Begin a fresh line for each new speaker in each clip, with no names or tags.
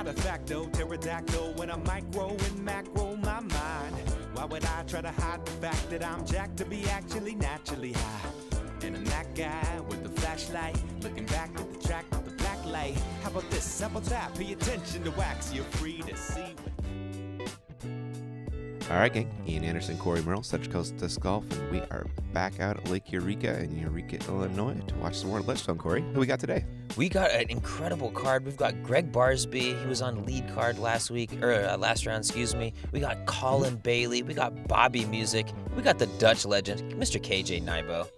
matter of fact, though, pterodactyl when I'm micro and macro my mind. Why would I try to hide the fact that I'm jacked to be actually naturally high? And I'm that guy with the flashlight, looking back at the track with the black light. How about this? How about that? Pay attention to wax, you're free to see.
All right, gang. Ian Anderson, Corey Merle, Central Coast Disc Golf, and we are back out at Lake Eureka in Eureka, Illinois to watch some more Ledgestone. Corey, who we got today?
We got an incredible card. We've got Greg Barsby. He was on lead card last round, excuse me. We got Colin Bailey. We got Bobby Musick. We got the Dutch legend, Mr. KJ Nybo.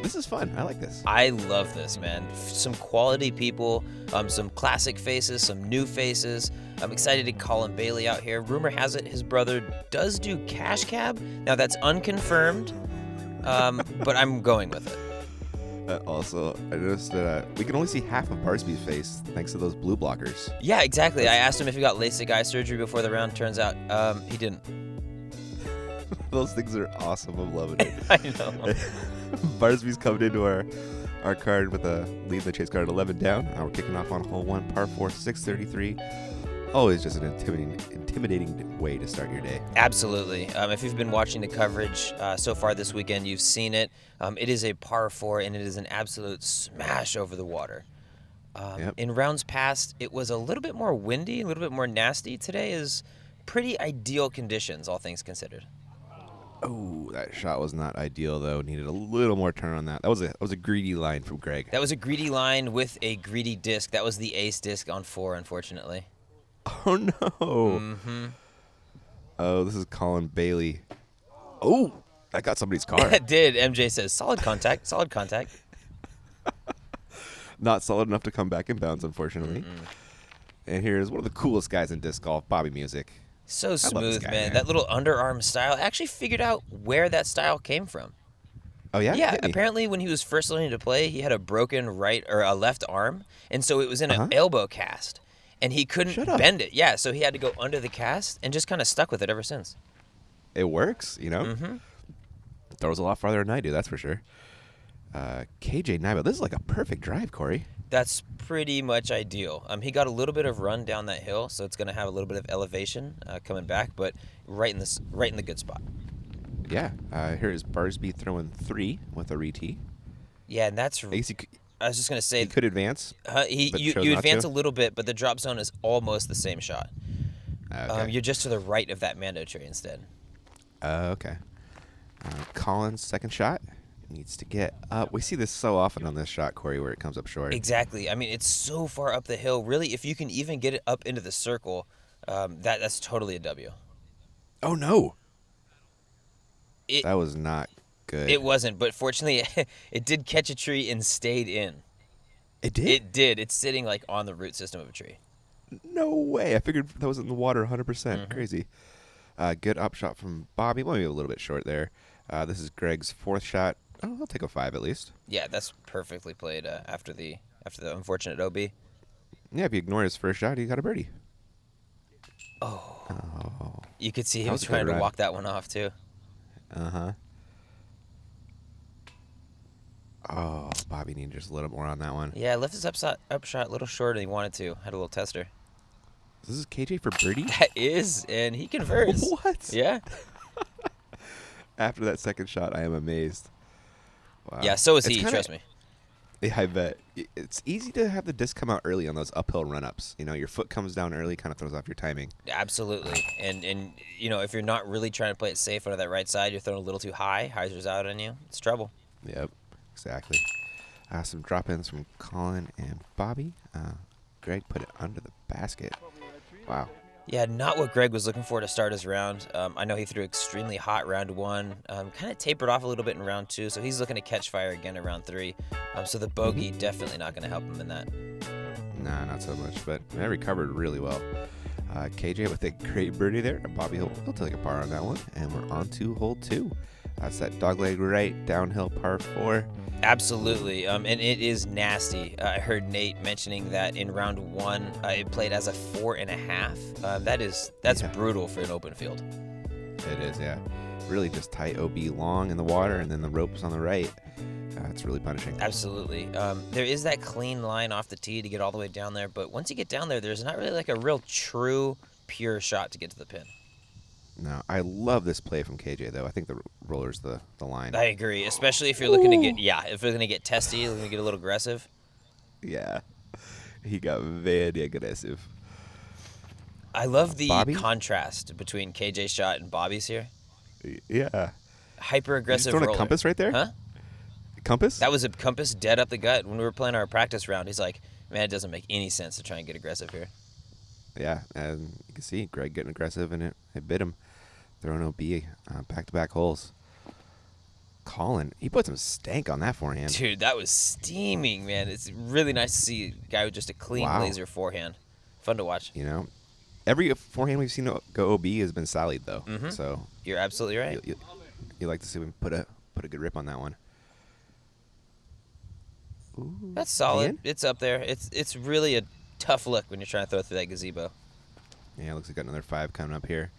This is fun. I like this.
I love this, man. Some quality people, some classic faces, some new faces. I'm excited to Colin Bailey out here. Rumor has it his brother does do cash cab. Now that's unconfirmed, but I'm going with it.
Also, I noticed that we can only see half of Barsby's face thanks to those blue blockers.
Yeah, exactly. I asked him if he got LASIK eye surgery before the round. Turns out he didn't.
Those things are awesome. I'm loving it.
I know.
Barsby's coming into our card with a lead in the chase card at 11 down. We're kicking off on hole 1, par 4, 633. Always just an intimidating way to start your day.
Absolutely. If you've been watching the coverage so far this weekend, you've seen it. It is a par 4, and it is an absolute smash over the water. In rounds past, it was a little bit more windy, a little bit more nasty. Today is pretty ideal conditions, all things considered.
Oh, that shot was not ideal, though. Needed a little more turn on that. That was a greedy line from Greg.
That was a greedy line with a greedy disc. That was the ace disc on 4, unfortunately.
Oh, no.
Mm-hmm.
Oh, this is Colin Bailey. Oh, that got somebody's car.
It did. MJ says, solid contact, solid contact.
Not solid enough to come back in bounds, unfortunately. And here's one of the coolest guys in disc golf, Bobby Musick.
So smooth, man. That little underarm style. I actually figured out where that style came from.
Oh, yeah?
Yeah, apparently when he was first learning to play, he had a broken right or a left arm, and so it was in an elbow cast, and he couldn't bend it. Yeah, so he had to go under the cast and just kind of stuck with it ever since.
It works, you know? Mm-hmm. Throws a lot farther than I do, that's for sure. KJ Nybo, this is like a perfect drive, Corey.
That's pretty much ideal. He got a little bit of run down that hill, so it's going to have a little bit of elevation coming back, but right in the good spot.
Yeah. Here is Barsby throwing 3 with a re-tee.
Yeah, and that's. I was just going to say.
He could advance.
You advance a little bit, but the drop zone is almost the same shot.
Okay.
You're just to the right of that Mando tree instead.
Okay. Colin's second shot. Needs to get up. We see this so often on this shot, Corey, where it comes up short.
Exactly. I mean, it's so far up the hill. Really, if you can even get it up into the circle, that's totally a W.
Oh, no. That was not good.
It wasn't, but fortunately, it did catch a tree and stayed in.
It did?
It did. It's sitting like on the root system of a tree.
No way. I figured that was in the water 100%. Crazy. Good upshot from Bobby. Maybe a little bit short there. This is Greg's 4th shot. Oh, I'll take a 5 at least.
Yeah, that's perfectly played after the unfortunate OB.
Yeah, if you ignore his first shot, he got a birdie.
Oh. You could see he was trying to walk that one off, too.
Uh-huh. Oh, Bobby needed just a little more on that one.
Yeah, left his upshot a little shorter than he wanted to. Had a little tester.
This is KJ for birdie?
That is, and he converts.
What?
Yeah.
After that second shot, I am amazed. Wow.
Yeah, so is he, trust me.
Yeah, I bet. It's easy to have the disc come out early on those uphill run-ups. You know, your foot comes down early, kind of throws off your timing.
Absolutely. And you know, if you're not really trying to play it safe on that right side, you're throwing a little too high, hyzer's out on you, it's trouble.
Yep, exactly. Some drop-ins from Colin and Bobby. Greg put it under the basket. Wow.
Yeah, not what Greg was looking for to start his round. I know he threw extremely hot round 1, kind of tapered off a little bit in round 2, so he's looking to catch fire again in round 3. So the bogey definitely not going to help him in that.
Nah, not so much, but I recovered really well. KJ with a great birdie there. Bobby, he'll take a par on that one, and we're on to hole 2. That's that dogleg right, downhill par 4.
Absolutely, and it is nasty. I heard Nate mentioning that in round 1, it played as a 4.5. That's brutal for an open field.
It is, yeah. Really just tight OB long in the water, and then the ropes on the right. It's really punishing.
Absolutely. There is that clean line off the tee to get all the way down there, but once you get down there, there's not really like a real true, pure shot to get to the pin.
No, I love this play from KJ, though. I think the roller's the line.
I agree, especially if you're looking to if you're going to get testy, looking to get a little aggressive.
Yeah. He got very aggressive.
I love the
Bobby?
contrast between KJ's shot and Bobby's here.
Yeah.
Hyper aggressive
throwing
roller.
a compass right there?
Huh?
Compass?
That was a compass dead up the gut. When we were playing our practice round, he's like, man, it doesn't make any sense to try and get aggressive here.
Yeah, and you can see Greg getting aggressive, and it bit him. Throwing OB back-to-back holes. Colin, he put some stank on that forehand.
Dude, that was steaming, man. It's really nice to see a guy with just a clean laser forehand. Fun to watch.
You know, every forehand we've seen go OB has been sallied, though.
Mm-hmm.
So
you're absolutely right.
You like to see him put a good rip on that one. Ooh,
That's solid.
man.
It's up there. It's really a tough look when you're trying to throw through that gazebo.
Yeah, looks like got another 5 coming up here.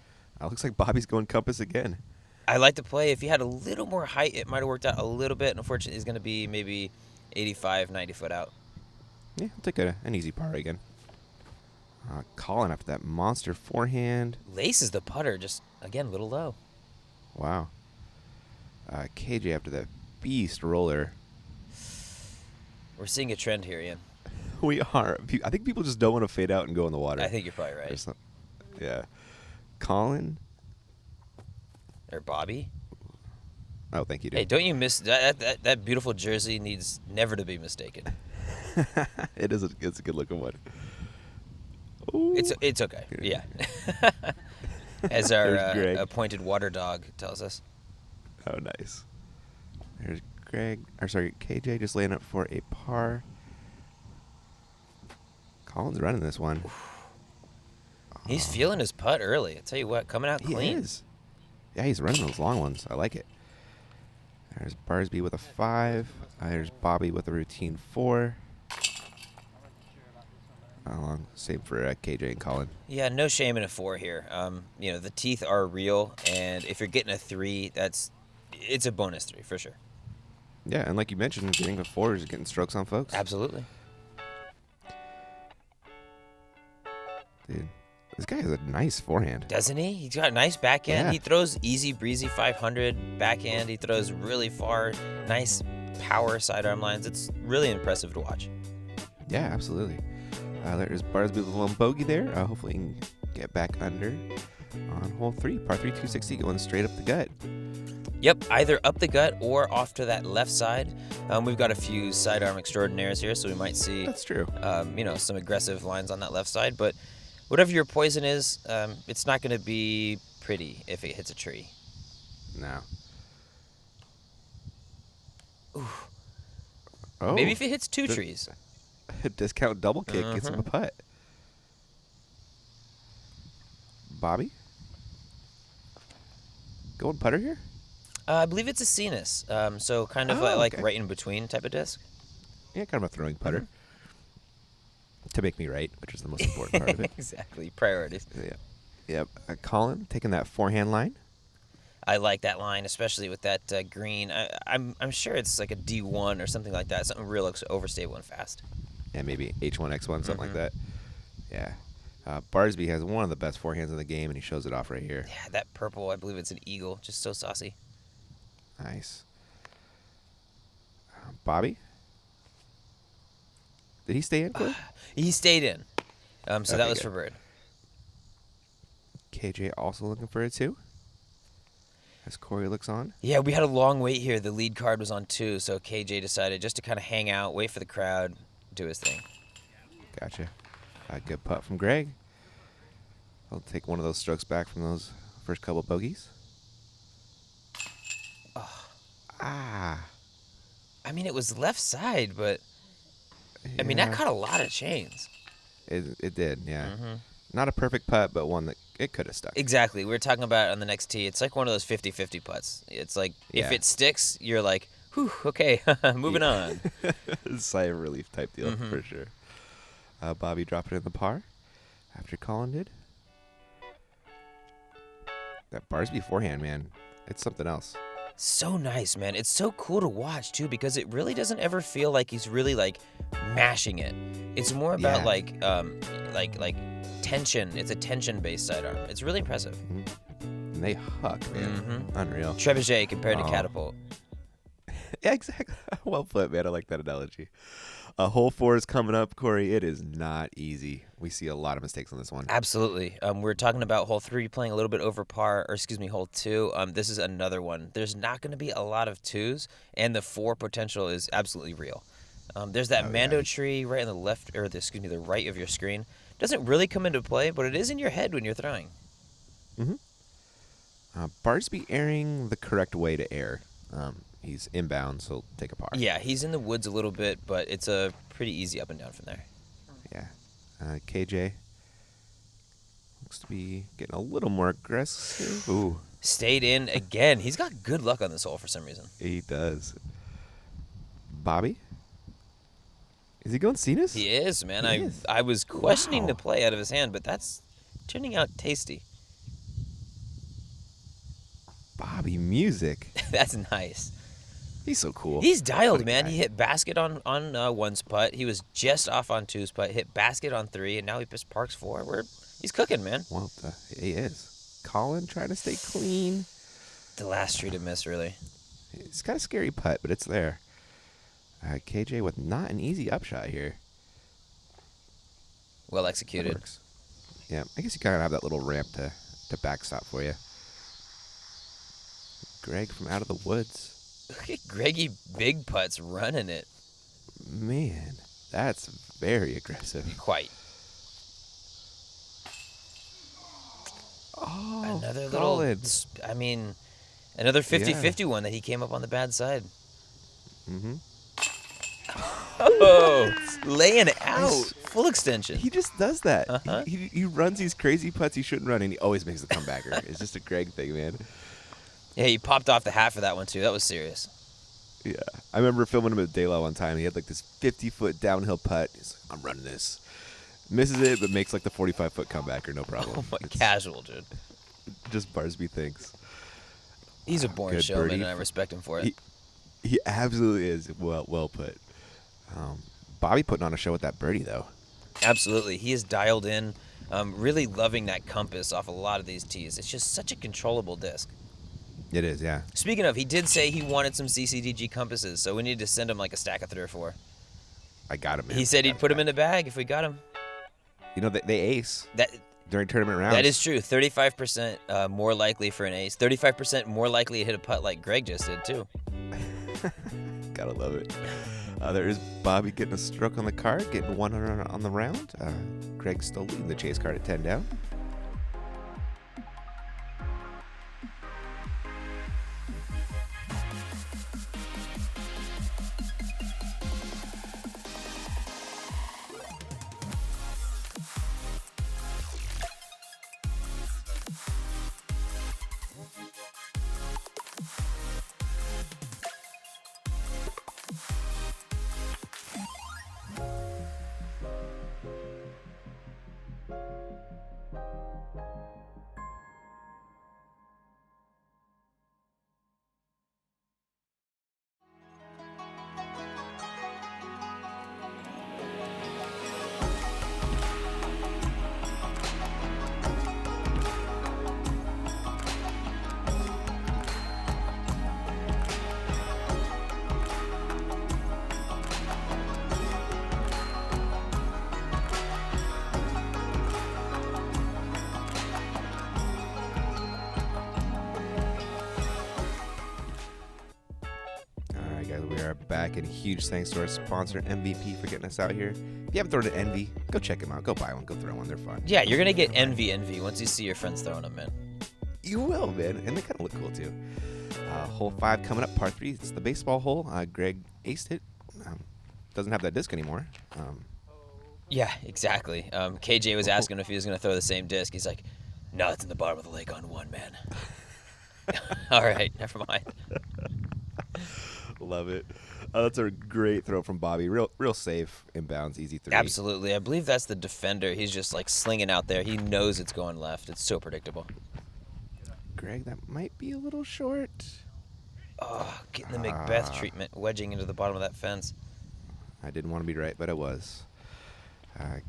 Looks like Bobby's going compass again.
I like to play. If he had a little more height, it might have worked out a little bit. Unfortunately, he's going to be maybe 85, 90 foot out.
Yeah, I'll take an easy par again. Colin after that monster forehand.
Laces the putter, just, again, a little low.
Wow. KJ after that beast roller.
We're seeing a trend here, Ian.
We are. I think people just don't want to fade out and go in the water.
I think you're probably right.
Yeah. Colin.
Or Bobby.
Oh, thank you, dude.
Hey, don't you miss that beautiful jersey needs never to be mistaken.
It's a good looking one. Ooh.
It's okay. Yeah. As our
Greg.
appointed water dog tells us.
Oh, nice. There's KJ just laying up for a par. Colin's running this one.
He's feeling his putt early. I tell you what, coming out clean.
He is. Yeah, he's running those long ones. I like it. There's Barsby with a 5. There's Bobby with a routine 4. Same for KJ and Colin.
Yeah, no shame in a 4 here. The teeth are real, and if you're getting a 3, it's a bonus 3 for sure.
Yeah, and like you mentioned, getting a 4 is getting strokes on folks.
Absolutely.
Dude, this guy has a nice forehand.
Doesn't he? He's got a nice backhand.
Yeah.
He throws easy, breezy 500 backhand. He throws really far, nice power sidearm lines. It's really impressive to watch.
Yeah, absolutely. There's Barsby with a lone bogey there. Hopefully he can get back under on hole 3, par 3, 260, going straight up the gut.
Yep, either up the gut or off to that left side. We've got a few sidearm extraordinaires here, so we might see
That's true.
Some aggressive lines on that left side. But whatever your poison is, it's not going to be pretty if it hits a tree.
No.
Ooh.
Oh,
Maybe if it hits 2 trees.
Discount double kick gets him a putt. Bobby? Going putter here?
I believe it's a sinus, so kind of like
okay.
right in between type of disc.
Yeah, kind of a throwing putter. To make me right, which is the most important part of it.
Exactly, priorities.
Yeah. Yep. Colin taking that forehand line.
I like that line, especially with that green. I'm sure it's like a D1 or something like that, something real overstable and fast.
Yeah, maybe H1, X1, something like that. Yeah. Barsby has one of the best forehands in the game, and he shows it off right here.
Yeah, that purple, I believe it's an eagle, just so saucy.
Nice. Bobby? Did he stay in, Corey?
He stayed in, so
Okay,
that was
good.
for bird.
KJ also looking for it, too? As Corey looks on.
Yeah, we had a long wait here. The lead card was on 2, so KJ decided just to kind of hang out, wait for the crowd, do his thing.
Gotcha. A good putt from Greg. I'll take one of those strokes back from those first couple bogeys.
Oh.
Ah.
I mean, it was left side, but I mean, that caught a lot of chains.
It did, yeah.
Mm-hmm.
Not a perfect putt, but one that it could have stuck.
Exactly. We were talking about it on the next tee. It's like one of those 50-50 putts. It's like if
Yeah.
it sticks, you're like, whew, okay, moving on.
Sigh of relief type deal, for sure. Bobby dropped it in the par after Colin did. That Barsby forehand, man, it's something else.
So nice, man. It's so cool to watch too because it really doesn't ever feel like he's really like mashing it. It's more about like tension. It's a tension-based sidearm. It's really impressive.
And they huck, man. Unreal.
Trebuchet compared to catapult.
Yeah, exactly. Well put, man. I like that analogy. Hole 4 is coming up, Corey. It is not easy. We see a lot of mistakes on this one.
Absolutely. We're talking about hole 3 playing a little bit over par, or excuse me, hole 2. This is another one. There's not going to be a lot of 2s, and the 4 potential is absolutely real. There's that Mando tree right on the left, or the right of your screen. Doesn't really come into play, but it is in your head when you're throwing.
Barsby airing the correct way to air. He's inbound, so take a par.
Yeah, he's in the woods a little bit, but it's a pretty easy up and down from there.
Yeah. KJ looks to be getting a little more aggressive. Ooh.
Stayed in again. He's got good luck on this hole for some reason.
He does. Bobby? Is he going Cenas?
He is, man.
He is.
I was questioning the play out of his hand, but that's turning out tasty.
Bobby Musick.
That's nice.
He's so cool.
He's dialed, man. He hit basket on one's putt. He was just off on 2's putt. Hit basket on 3, and now he just parks 4. He's cooking, man.
Well, he is. Colin trying to stay clean.
The last tree to miss, really.
It's got a scary putt, but it's there. KJ with not an easy upshot here.
Well executed.
Works. Yeah, I guess you kind of have that little ramp to backstop for you. Greg from out of the woods.
Look at Greggy Big Putts running it.
Man, that's very aggressive.
Quite.
Oh,
another
Colin.
Another 50-50 one that he came up on the bad side. Oh, laying out. Full extension.
He just does that. He runs these crazy putts he shouldn't run, and he always makes the comebacker. It's just a Greg thing, man.
Yeah, he popped off the hat for that one, too. That was serious.
Yeah. I remember filming him at De La one time. He had like this 50-foot downhill putt. He's like, I'm running this. Misses it, but makes like the 45-foot comebacker, no problem.
Oh, my, casual, dude.
Just Barsby thinks.
He's a born showman, and I respect him for it.
He absolutely is. Well put. Bobby putting on a show with that birdie, though.
Absolutely. He is dialed in, really loving that compass off a lot of these tees. It's just such a controllable disc.
It is, yeah.
Speaking of, he did say he wanted some CCDG compasses, so we need to send him like a stack of 3 or 4.
I got him, man.
He said he'd put him in the bag if we got him.
You know, they ace during tournament rounds.
That is true. 35% more likely for an ace. 35% more likely to hit a putt like Greg just did, too.
Gotta love it. There is Bobby getting a stroke on the card, getting 100 on the round. Greg still leading the chase card at 10 down. Back, and huge thanks to our sponsor MVP for getting us out here. If you haven't thrown an Envy, go check them out. Go buy one. Go throw one. They're fun.
Yeah, you're gonna get envy once you see your friends throwing them, man.
You will, man, and they kind of look cool too. Hole 5 coming up, par 3. It's the baseball hole. Greg aced it. Doesn't have that disc anymore.
Yeah, exactly. KJ was asking if he was gonna throw the same disc. He's like, "No, it's in the bottom of the lake on 1, man." All right, never mind.
Love it. That's a great throw from Bobby. Real safe, inbounds, easy 3.
Absolutely. I believe that's the defender. He's just like slinging out there. He knows it's going left. It's so predictable.
Greg, that might be a little short.
Oh, getting the Macbeth treatment, wedging into the bottom of that fence.
I didn't want to be right, but I was.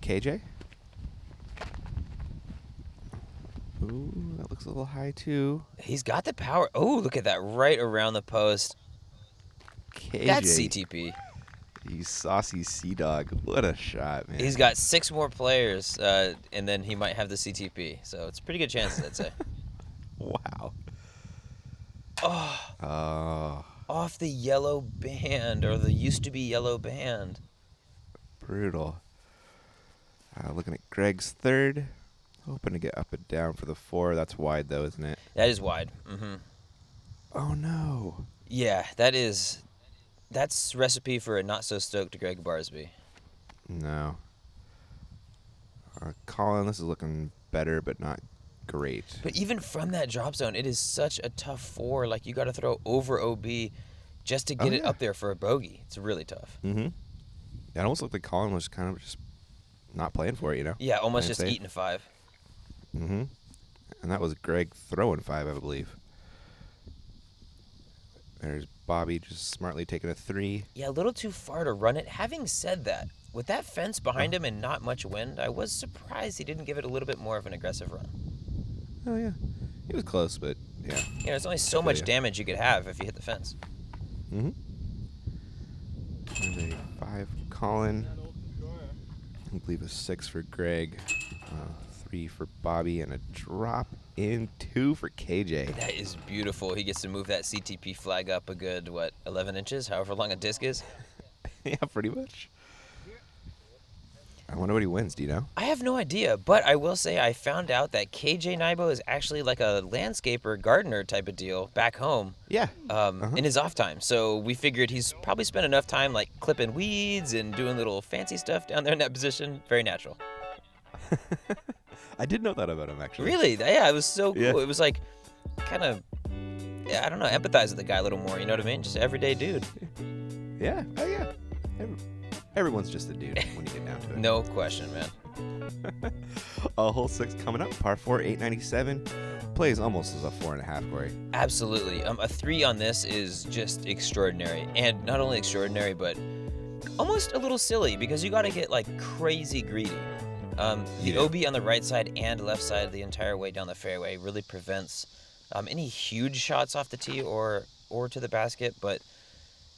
KJ? Ooh, that looks a little high, too.
He's got the power. Oh, look at that, right around the post.
KJ.
That's CTP.
You saucy sea dog. What a shot, man.
He's got 6 more players, and then he might have the CTP. So it's a pretty good chance, I'd say.
Wow.
Oh. Off the yellow band, or the used-to-be yellow band.
Brutal. Looking at Greg's third. Hoping to get up and down for the 4. That's wide, though, isn't it?
That is wide. Mm-hmm.
Oh, no.
Yeah, that's recipe for a not-so-stoked Greg Barsby.
No. Colin, this is looking better, but not great.
But even from that drop zone, it is such a tough 4. Like, you got to throw over OB just to get it up there for a bogey. It's really tough.
Mm-hmm. It almost looked like Colin was kind of just not playing for it, you know?
Yeah, almost just eating a 5.
Mm-hmm. And that was Greg throwing 5, I believe. There's Bobby just smartly taking a 3.
Yeah, a little too far to run it. Having said that, with that fence behind him and not much wind, I was surprised he didn't give it a little bit more of an aggressive run.
Oh, yeah. He was close, but yeah.
You know, there's only so much damage you could have if you hit the fence.
Mm-hmm. There's a 5 Colin. I believe a 6 for Greg. 3 for Bobby, and a drop in 2 for KJ.
That is beautiful. He gets to move that CTP flag up a good, 11 inches, however long a disc is?
Yeah, pretty much. I wonder what he wins. Do you know?
I have no idea, but I will say I found out that KJ Nybo is actually like a landscaper, gardener type of deal back home.
Yeah.
In his off time. So we figured he's probably spent enough time like clipping weeds and doing little fancy stuff down there in that position. Very natural.
I did know that about him, actually.
Really? Yeah, it was so cool.
Yeah.
It was like kind of, I don't know, empathize with the guy a little more. You know what I mean? Just everyday dude.
Yeah. Oh, yeah. Everyone's just a dude when you get down to it.
No question, man.
Hole 6 coming up. Par 4, 897. Plays almost as a 4.5, Corey.
Absolutely. A 3 on this is just extraordinary. And not only extraordinary, but almost a little silly because you got to get like crazy greedy. The OB on the right side and left side the entire way down the fairway really prevents any huge shots off the tee or to the basket. But,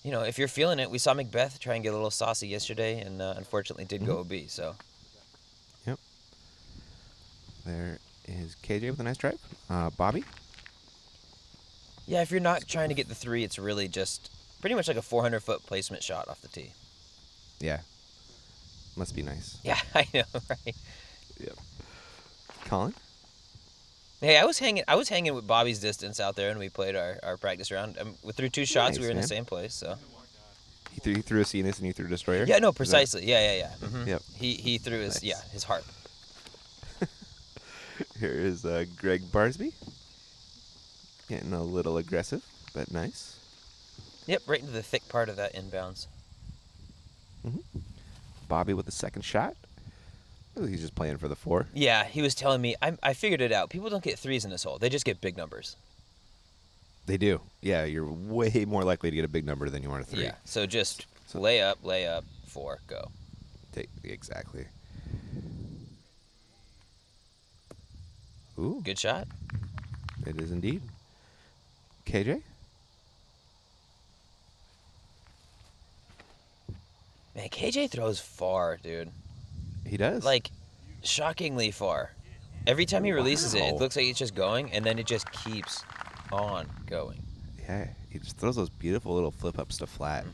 you know, if you're feeling it, we saw Macbeth try and get a little saucy yesterday and unfortunately did go OB. So.
Yep. There is KJ with a nice drive. Bobby?
Yeah, if you're not trying to get the 3, it's really just pretty much like a 400-foot placement shot off the tee.
Yeah. Must be nice.
Yeah, I know, right?
Yep. Colin?
Hey, I was hanging with Bobby's distance out there, and we played our practice round. Through 2 shots,
Nice,
we were in the
man.
same place. So.
He threw a Cetus and you threw a Destroyer?
Yeah, no, precisely. Yeah. Mm-hmm.
Yep.
He threw his his heart.
Here is Greg Barsby. Getting a little aggressive, but nice.
Yep, right into the thick part of that inbounds.
Mm-hmm. Bobby with the second shot. Ooh, he's just playing for the 4.
Yeah, he was telling me. I figured it out. People don't get 3s in this hole. They just get big numbers.
They do. Yeah, you're way more likely to get a big number than you are a 3.
Yeah, so just lay up, 4, go.
Exactly. Ooh.
Good shot.
It is indeed. KJ?
Man, KJ throws far, dude.
He does.
Like, shockingly far. Every time he releases it, it
Wow.
looks like it's just going, and then it just keeps on going.
Yeah, he just throws those beautiful little flip-ups to flat.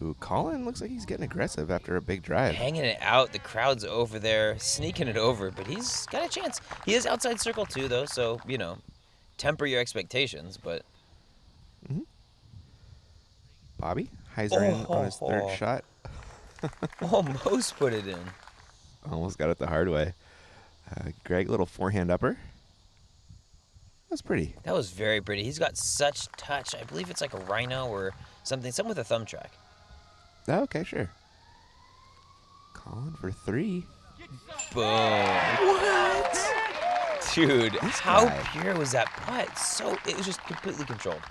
Ooh, Colin looks like he's getting aggressive after a big drive.
Hanging it out, the crowd's over there, sneaking it over, but he's got a chance. He is outside circle too, though, so, you know, temper your expectations, but...
Bobby? Heiser in on his third shot.
Almost put it in.
Almost got it the hard way. Greg, little forehand upper. That's pretty.
That was very pretty. He's got such touch. I believe it's like a rhino or something with a thumb track.
Oh, okay, sure. Colin for 3.
Boom. What? Dude,
This
how
guy.
pure was that putt? It was just completely controlled.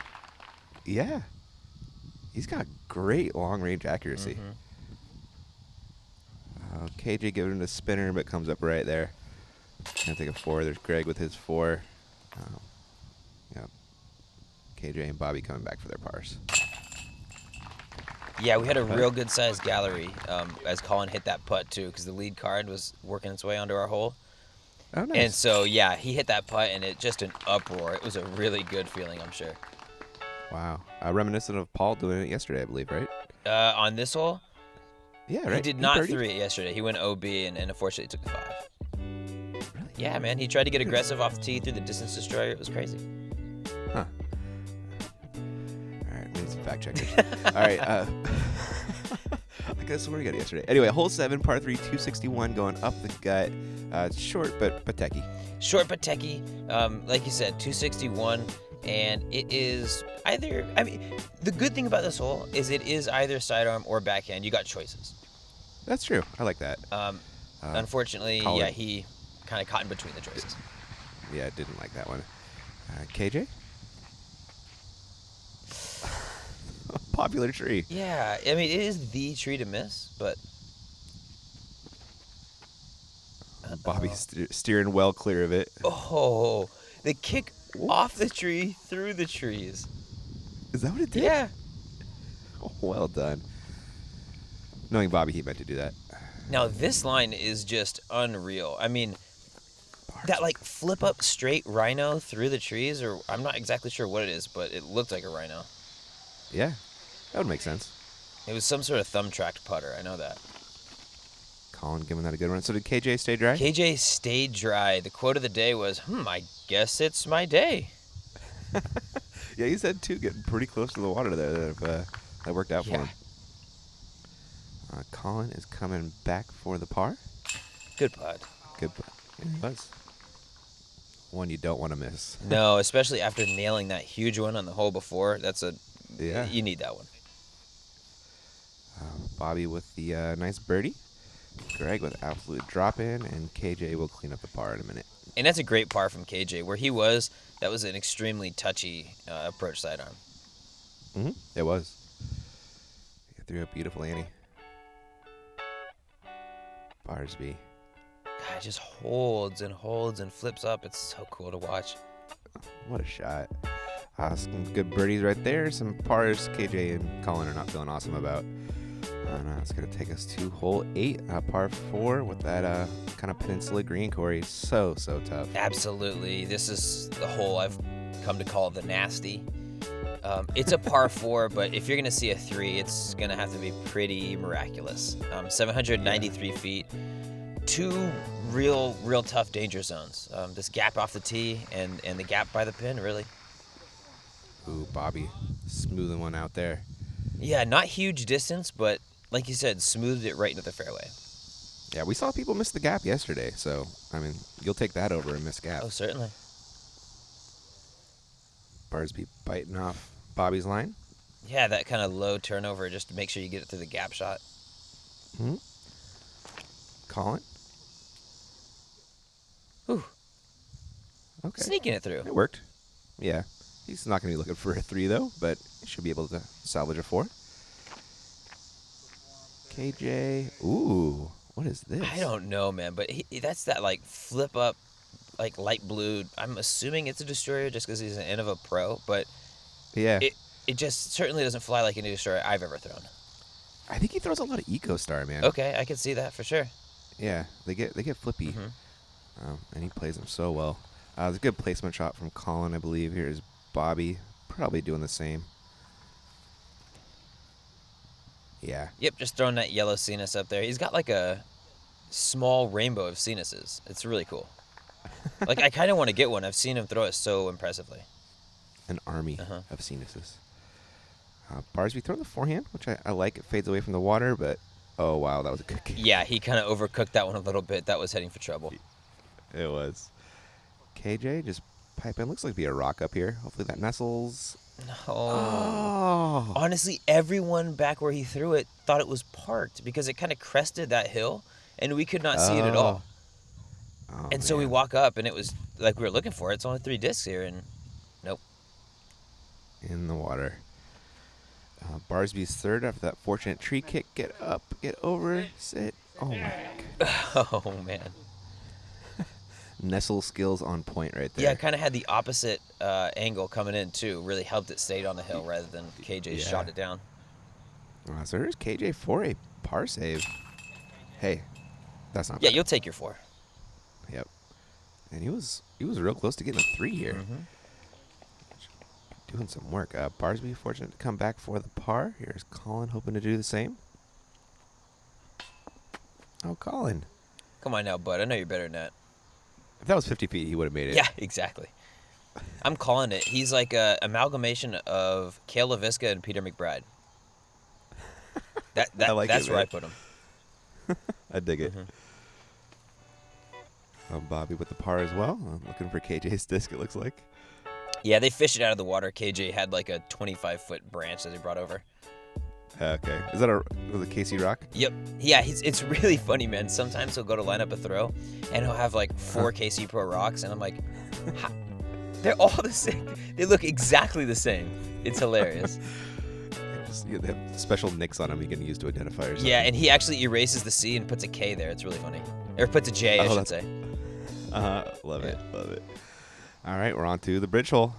Yeah. He's got great long-range accuracy. KJ giving it a spinner, but comes up right there. Can't take a 4. There's Greg with his 4. Yeah. KJ and Bobby coming back for their pars.
Yeah, we had a real good-sized gallery as Colin hit that putt, too, because the lead card was working its way onto our hole.
Oh, nice.
And so, yeah, he hit that putt, and it just an uproar. It was a really good feeling, I'm sure.
Wow. Reminiscent of Paul doing it yesterday, I believe, right?
On this hole?
Yeah, right.
He did not 3 it yesterday. He went OB and unfortunately took the 5.
Really?
Yeah, man. He tried to get aggressive off the tee through the distance destroyer. It was crazy.
Huh. All right, we need some fact checkers. All right. I guess where we got it yesterday. Anyway, hole 7, par 3, 261 going up the gut. It's short but techy.
Short but techy. Like you said, 261. And it is either, I mean, the good thing about this hole is it is either sidearm or backhand. You got choices.
That's true. I like that.
Unfortunately,
Colin.
yeah, he kind of caught in between the choices.
Yeah, didn't like that one. KJ? Popular tree.
Yeah, I mean, it is the tree to miss, but...
Bobby's steering well clear of it.
Oh, the kick off the tree through the trees.
Is that what it did?
Yeah.
Oh, well done. Knowing Bobby, he meant to do that.
Now, this line is just unreal. I mean, that, like, flip-up straight rhino through the trees, or I'm not exactly sure what it is, but it looked like a rhino.
Yeah, that would make sense.
It was some sort of thumb-tracked putter. I know that.
Colin giving that a good run. So did KJ stay dry?
KJ stayed dry. The quote of the day was, I guess it's my day.
Yeah, he said, too, getting pretty close to the water there. That worked out for him. Colin is coming back for the par.
Good putt.
Good putt. Yeah, it was. One you don't want to miss.
No, especially after nailing that huge one on the hole before.
Yeah.
You need that one.
Bobby with the nice birdie. Greg with absolute drop-in, and KJ will clean up the par in a minute.
And that's a great par from KJ. Where he was, that was an extremely touchy approach sidearm.
Mm-hmm. It was. He threw it beautifully, Annie. Barsby.
God, just holds and holds and flips up. It's so cool to watch.
What a shot. Some good birdies right there. Some pars KJ and Colin are not feeling awesome about. Now it's going to take us to hole 8, par 4 with that kind of peninsula green, Corey. So tough.
Absolutely. This is the hole I've come to call the nasty. It's a par 4, but if you're going to see a 3, it's going to have to be pretty miraculous. 793 feet. 2 real tough danger zones. This gap off the tee and the gap by the pin, really.
Ooh, Bobby smoothing one out there.
Yeah, not huge distance, but like you said, smoothed it right into the fairway.
Yeah, we saw people miss the gap yesterday, so, I mean, you'll take that over a missed gap.
Oh, certainly.
Barsby biting off Bobby's line.
Yeah, that kind of low turnover just to make sure you get it through the gap shot.
Mm-hmm. Colin.
Ooh.
Okay.
Sneaking it through.
It worked. Yeah. He's not going to be looking for a 3, though, but he should be able to salvage a 4. KJ. Ooh. What is this?
I don't know, man, but that's that, like, flip up, like, light blue. I'm assuming it's a destroyer just because he's an Innova Pro, but
yeah,
it just certainly doesn't fly like any destroyer I've ever thrown.
I think he throws a lot of EcoStar, man.
Okay, I can see that for sure.
Yeah, they get flippy, and he plays them so well. There's a good placement shot from Colin, I believe. Here's Bobby, probably doing the same. Yeah.
Yep, just throwing that yellow Cenis up there. He's got like a small rainbow of Cenises. It's really cool. Like, I kind of want to get one. I've seen him throw it so impressively.
An army of Cenises. Barsby throwing the forehand, which I like. It fades away from the water, but oh, wow, that was a good kick.
Yeah, he kind of overcooked that one a little bit. That was heading for trouble.
It was. KJ just pipe in. Looks like it'd be a rock up here. Hopefully that nestles.
No.
Oh.
Honestly, everyone back where he threw it thought it was parked because it kind of crested that hill, and we could not see it at all.
Oh,
and so we walk up, and it was like we were looking for it. It's only 3 discs here, and nope.
In the water. Barsby's third after that fortunate tree kick. Get up, get over, sit. Oh, my God.
Oh, man.
Nestle skills on point right there.
Yeah, kind of had the opposite angle coming in, too. Really helped it stay on the hill rather than KJ shot it down.
So here's KJ for a par save. Hey, that's not bad.
Yeah, you'll take your 4.
Yep. And he was real close to getting a 3 here.
Mm-hmm.
Doing some work. Barsby fortunate to come back for the par. Here's Colin hoping to do the same. Oh, Colin.
Come on now, bud. I know you're better than that.
If that was 50 feet, he would have made it.
Yeah, exactly. I'm calling it. He's like a amalgamation of Cale LaVisca and Peter McBride.
I like
that's
it,
where
man.
I put him.
I dig it.
Mm-hmm.
Bobby with the par as well. Looking for KJ's disc, it looks like.
Yeah, they fished it out of the water. KJ had like a 25-foot branch that he brought over.
Okay. Is that was it Casey Rock?
Yep. Yeah, it's really funny, man. Sometimes he'll go to line up a throw, and he'll have like 4 KC Pro rocks, and I'm like, they're all the same. They look exactly the same. It's hilarious.
They have special nicks on them you can use to identify or something.
Yeah, and he actually erases the C and puts a K there. It's really funny. Or puts a J, I should say.
Love it. All right, we're on to the bridge hole.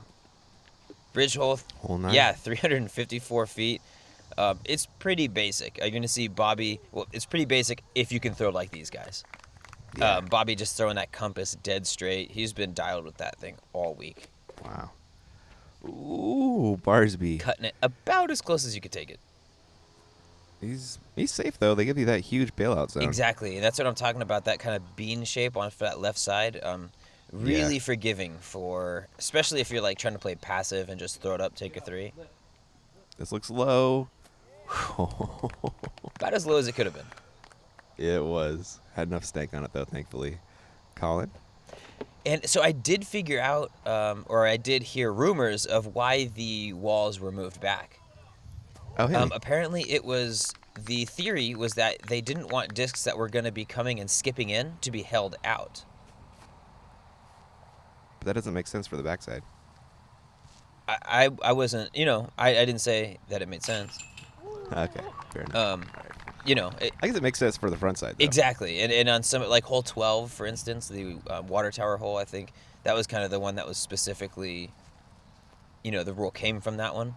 Bridge hole.
Hole 9.
Yeah, 354 feet. It's pretty basic. You're going to see Bobby. Well, it's pretty basic if you can throw like these guys.
Yeah.
Bobby just throwing that compass dead straight. He's been dialed with that thing all week.
Wow. Ooh, Barsby.
Cutting it about as close as you could take it.
He's safe, though. They give you that huge bailout zone.
Exactly. And that's what I'm talking about, that kind of bean shape on that left side. Really forgiving for, especially if you're like trying to play passive and just throw it up, take a 3.
This looks low.
About as low as it could have been.
It was. Had enough stank on it, though, thankfully. Colin?
And so I did figure out, or I did hear rumors of why the walls were moved back.
Oh, hey.
Apparently the theory was that they didn't want discs that were going to be coming and skipping in to be held out.
But that doesn't make sense for the backside.
I wasn't, I didn't say that it made sense.
Okay, fair enough.
I
guess it makes sense for the front side, though.
Exactly. And on some, like hole 12, for instance, the water tower hole, I think, that was kind of the one that was specifically, the rule came from that one.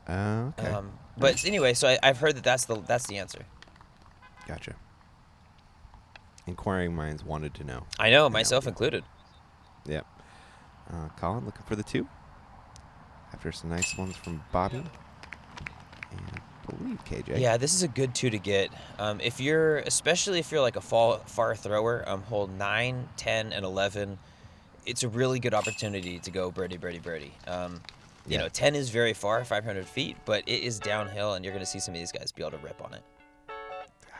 Okay.
But anyway, so I've heard that's the answer.
Gotcha. Inquiring minds wanted to know.
I know, myself included.
Yep. Colin looking for the 2. After some nice ones from Bobby. And I believe KJ.
Yeah, this is a good 2 to get. Especially if you're like a far thrower, hole 9, 10, and 11, it's a really good opportunity to go birdie, birdie, birdie. 10 is very far, 500 feet, but it is downhill, and you're going to see some of these guys be able to rip on it.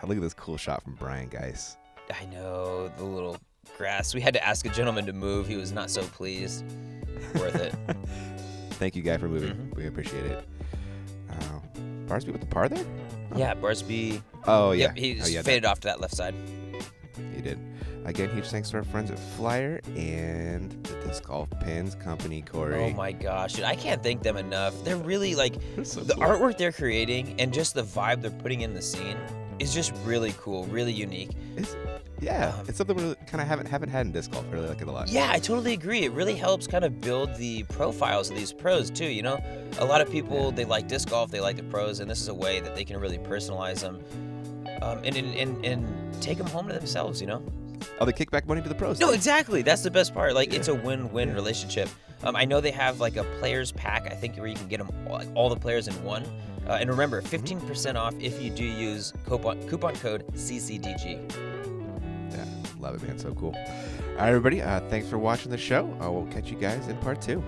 Look at this cool shot from Brian, guys.
I know, the little grass. We had to ask a gentleman to move. He was not so pleased. Worth it.
Thank you, guy, for moving.
Mm-hmm.
We appreciate it. Barsby with the par there? Oh.
Yeah, Barsby.
Oh, yeah.
Yep, he faded off to that left side.
He did. Again, huge thanks to our friends at Flyer and the Disc Golf Pins Company, Corey.
Oh, my gosh. Dude, I can't thank them enough. They're really,
So
the
cool.
artwork they're creating and just the vibe they're putting in the scene is just really cool, really unique.
It's something we kind of haven't had in disc golf. I really like it a lot.
Yeah, I totally agree. It really helps kind of build the profiles of these pros, too, A lot of people, they like disc golf, they like the pros, and this is a way that they can really personalize them and take them home to themselves,
Oh, they kick back money to the pros.
No, exactly. That's the best part. It's a win-win relationship. I know they have a players pack, I think, where you can get them all the players in one. And remember, 15% off if you do use coupon code CCDG.
Yeah, love it, man. So cool. All right, everybody. Thanks for watching the show. We'll catch you guys in part 2.